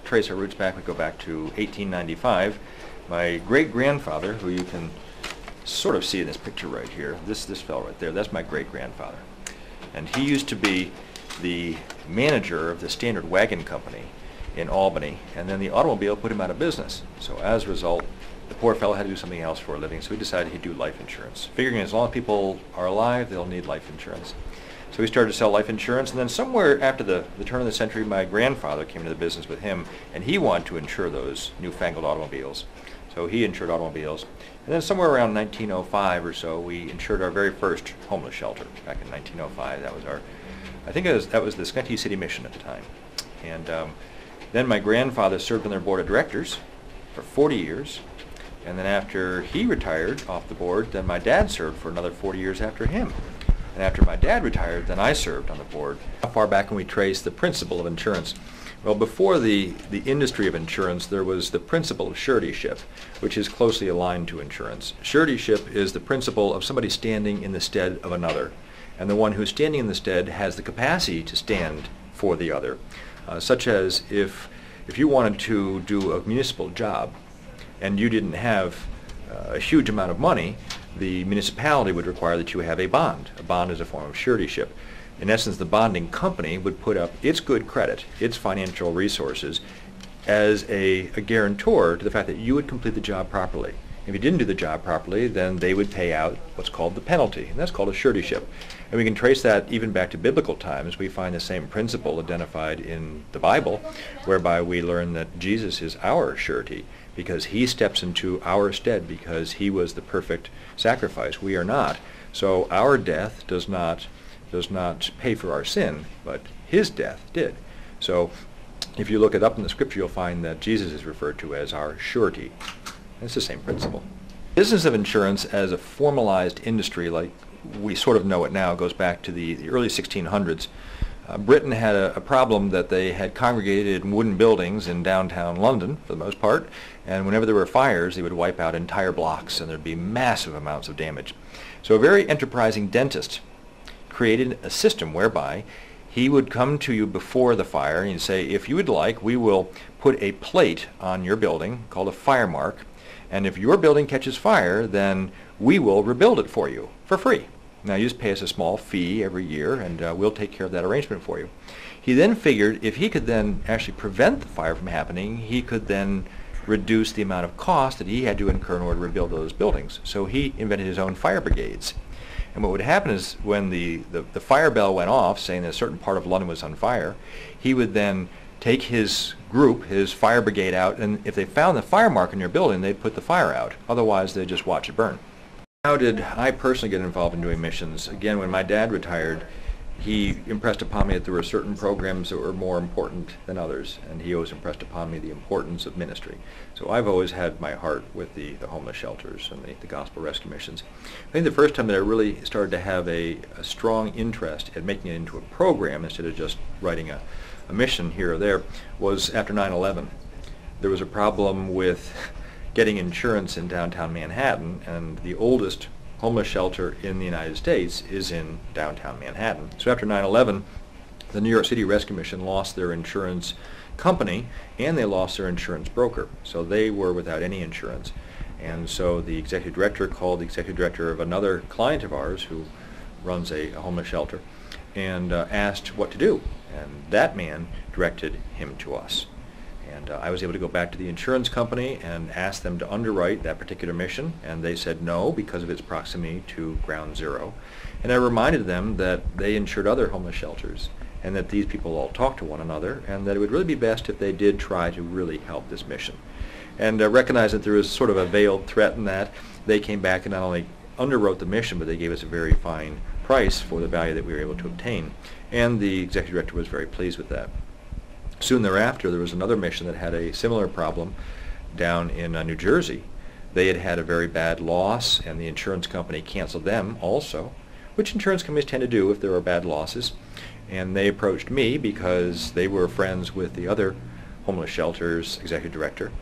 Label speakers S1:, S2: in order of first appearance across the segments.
S1: trace our roots back. We go back to 1895. My great-grandfather, who you can sort of see in this picture right here, this fellow right there, that's my great-grandfather. And he used to be the manager of the Standard Wagon Company in Albany, and then the automobile put him out of business. So as a result, the poor fellow had to do something else for a living, so he decided he'd do life insurance, figuring as long as people are alive, they'll need life insurance. So he started to sell life insurance, and then somewhere after the turn of the century, my grandfather came into the business with him, and he wanted to insure those newfangled automobiles. So he insured automobiles. And then somewhere around 1905 or so, we insured our very first homeless shelter back in 1905. That was our, I think that was the Schenectady City Mission at the time. And then my grandfather served on their board of directors for 40 years. And then after he retired off the board, then my dad served for another 40 years after him. And after my dad retired, then I served on the board. How far back can we trace the principle of insurance? Well, before the industry of insurance, there was the principle of suretyship, which is closely aligned to insurance. Suretyship is the principle of somebody standing in the stead of another. And the one who's standing in the stead has the capacity to stand for the other. Such as if you wanted to do a municipal job and you didn't have a huge amount of money, the municipality would require that you have a bond. A bond is a form of suretyship. In essence, the bonding company would put up its good credit, its financial resources, as a guarantor to the fact that you would complete the job properly. If you didn't do the job properly, then they would pay out what's called the penalty, and that's called a suretyship. And we can trace that even back to biblical times. We find the same principle identified in the Bible, whereby we learn that Jesus is our surety, because he steps into our stead, because he was the perfect sacrifice. We are not. So our death does not pay for our sin, but his death did. So if you look it up in the scripture, you'll find that Jesus is referred to as our surety. It's the same principle. Business of insurance as a formalized industry like we sort of know it now goes back to the early 1600s. Britain had a problem that they had congregated in wooden buildings in downtown London, for the most part, and whenever there were fires, they would wipe out entire blocks, and there'd be massive amounts of damage. So a very enterprising dentist created a system whereby he would come to you before the fire and he'd say, if you would like, we will put a plate on your building called a fire mark, and if your building catches fire, then we will rebuild it for you for free. Now you just pay us a small fee every year, and we'll take care of that arrangement for you. He then figured if he could then actually prevent the fire from happening, he could then reduce the amount of cost that he had to incur in order to rebuild those buildings. So he invented his own fire brigades. And what would happen is when the fire bell went off, saying that a certain part of London was on fire, he would then take his group, his fire brigade out, and if they found the fire mark in your building, they'd put the fire out. Otherwise, they'd just watch it burn. How did I personally get involved in doing missions? Again, when my dad retired, he impressed upon me that there were certain programs that were more important than others, and he always impressed upon me the importance of ministry. So I've always had my heart with the homeless shelters and the gospel rescue missions. I think the first time that I really started to have a strong interest in making it into a program instead of just writing a mission here or there was after 9/11. There was a problem with getting insurance in downtown Manhattan, and the oldest homeless shelter in the United States is in downtown Manhattan. So after 9/11, the New York City Rescue Mission lost their insurance company and they lost their insurance broker. So they were without any insurance. And so the executive director called the executive director of another client of ours who runs a homeless shelter and asked what to do. And that man directed him to us. And I was able to go back to the insurance company and ask them to underwrite that particular mission, and they said no because of its proximity to Ground Zero. And I reminded them that they insured other homeless shelters and that these people all talk to one another, and that it would really be best if they did try to really help this mission. And recognized that there was sort of a veiled threat in that, they came back and not only underwrote the mission, but they gave us a very fine price for the value that we were able to obtain. And the executive director was very pleased with that. Soon thereafter, there was another mission that had a similar problem down in New Jersey. They had had a very bad loss, and the insurance company canceled them also, which insurance companies tend to do if there are bad losses. And they approached me because they were friends with the other homeless shelter's executive director,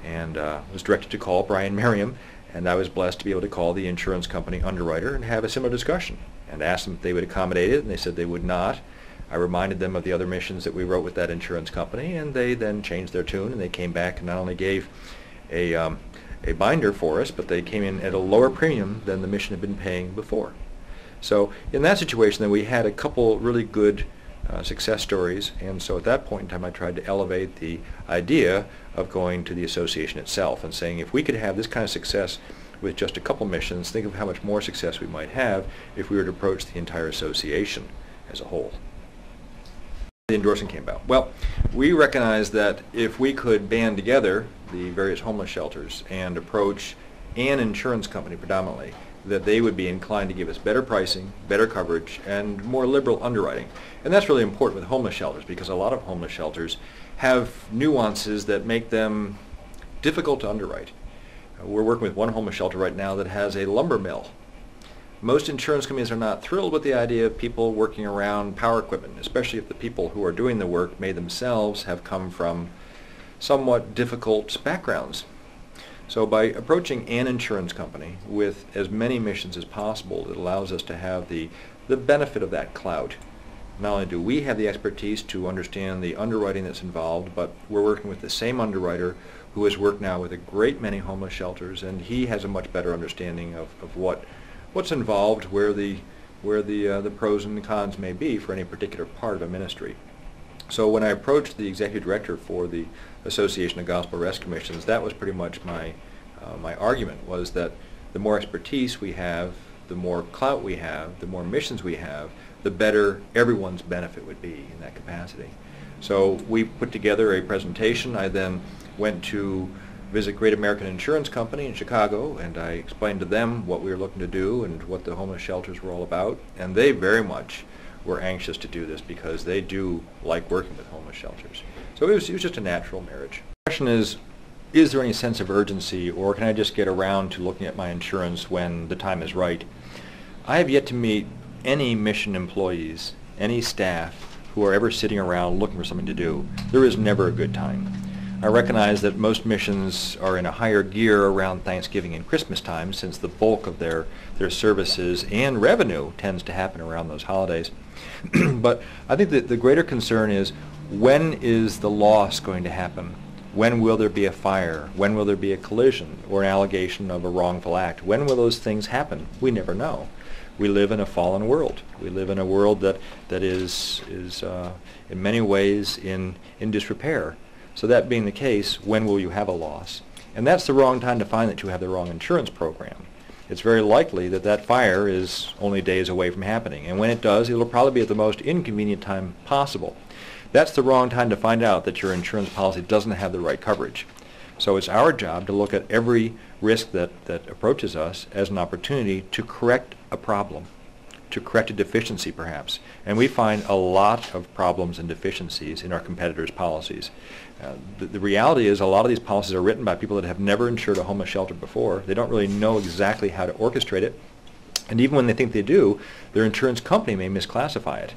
S1: and was directed to call Brian Merriam, and I was blessed to be able to call the insurance company underwriter and have a similar discussion and ask them if they would accommodate it, and they said they would not. I reminded them of the other missions that we wrote with that insurance company, and they then changed their tune, and they came back and not only gave a binder for us, but they came in at a lower premium than the mission had been paying before. So in that situation, then we had a couple really good success stories, and so at that point in time I tried to elevate the idea of going to the association itself and saying, if we could have this kind of success with just a couple missions, think of how much more success we might have if we were to approach the entire association as a whole. The endorsement came about. Well, we recognized that if we could band together the various homeless shelters and approach an insurance company predominantly, that they would be inclined to give us better pricing, better coverage, and more liberal underwriting. And that's really important with homeless shelters, because a lot of homeless shelters have nuances that make them difficult to underwrite. We're working with one homeless shelter right now that has a lumber mill. Most insurance companies are not thrilled with the idea of people working around power equipment, especially if the people who are doing the work may themselves have come from somewhat difficult backgrounds. So by approaching an insurance company with as many missions as possible, it allows us to have the benefit of that clout. Not only do we have the expertise to understand the underwriting that's involved, but we're working with the same underwriter who has worked now with a great many homeless shelters, and he has a much better understanding of what's involved, where the pros and the cons may be for any particular part of a ministry. So when I approached the executive director for the Association of Gospel Rescue Missions, that was pretty much my argument, was that the more expertise we have, the more clout we have, the more missions we have, the better everyone's benefit would be in that capacity. So we put together a presentation. I then went to visit Great American Insurance Company in Chicago, and I explained to them what we were looking to do and what the homeless shelters were all about, and they very much were anxious to do this because they do like working with homeless shelters. So it was just a natural marriage. The question is there any sense of urgency, or can I just get around to looking at my insurance when the time is right? I have yet to meet any mission employees, any staff, who are ever sitting around looking for something to do. There is never a good time. I recognize that most missions are in a higher gear around Thanksgiving and Christmas time, since the bulk of their services and revenue tends to happen around those holidays. But I think that the greater concern is, when is the loss going to happen? When will there be a fire? When will there be a collision or an allegation of a wrongful act? When will those things happen? We never know. We live in a fallen world. We live in a world that is in many ways in disrepair. So that being the case, when will you have a loss? And that's the wrong time to find that you have the wrong insurance program. It's very likely that that fire is only days away from happening. And when it does, it'll probably be at the most inconvenient time possible. That's the wrong time to find out that your insurance policy doesn't have the right coverage. So it's our job to look at every risk that approaches us as an opportunity to correct a problem, to correct a deficiency perhaps. And we find a lot of problems and deficiencies in our competitors' policies. The reality is, a lot of these policies are written by people that have never insured a homeless shelter before. They don't really know exactly how to orchestrate it. And even when they think they do, their insurance company may misclassify it.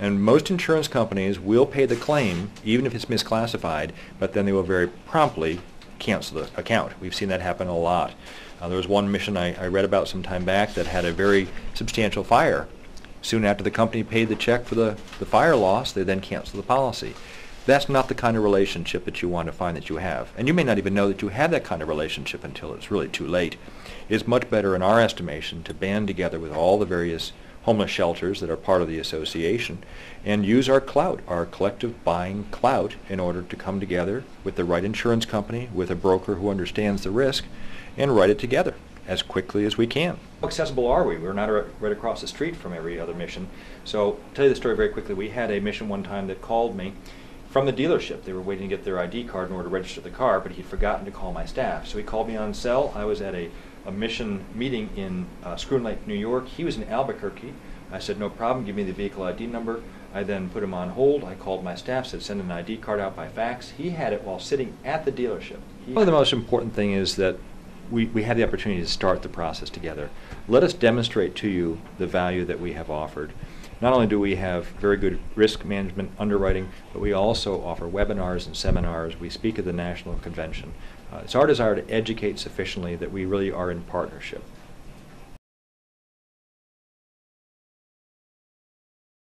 S1: And most insurance companies will pay the claim, even if it's misclassified, but then they will very promptly cancel the account. We've seen that happen a lot. There was one mission I read about some time back that had a very substantial fire. Soon after the company paid the check for the fire loss, they then canceled the policy. That's not the kind of relationship that you want to find that you have. And you may not even know that you have that kind of relationship until it's really too late. It's much better, in our estimation, to band together with all the various homeless shelters that are part of the association and use our clout, our collective buying clout, in order to come together with the right insurance company, with a broker who understands the risk, and write it together as quickly as we can. How accessible are we? We're not right across the street from every other mission. So, to tell you the story very quickly, we had a mission one time that called me from the dealership. They were waiting to get their ID card in order to register the car, but he'd forgotten to call my staff. So he called me on cell. I was at a mission meeting in Schroon Lake, New York. He was in Albuquerque. I said, no problem, give me the vehicle ID number. I then put him on hold. I called my staff, said send an ID card out by fax. He had it while sitting at the dealership. One of the most important thing is that we had the opportunity to start the process together. Let us demonstrate to you the value that we have offered. Not only do we have very good risk management underwriting, but we also offer webinars and seminars. We speak at the National Convention. It's our desire to educate sufficiently that we really are in partnership.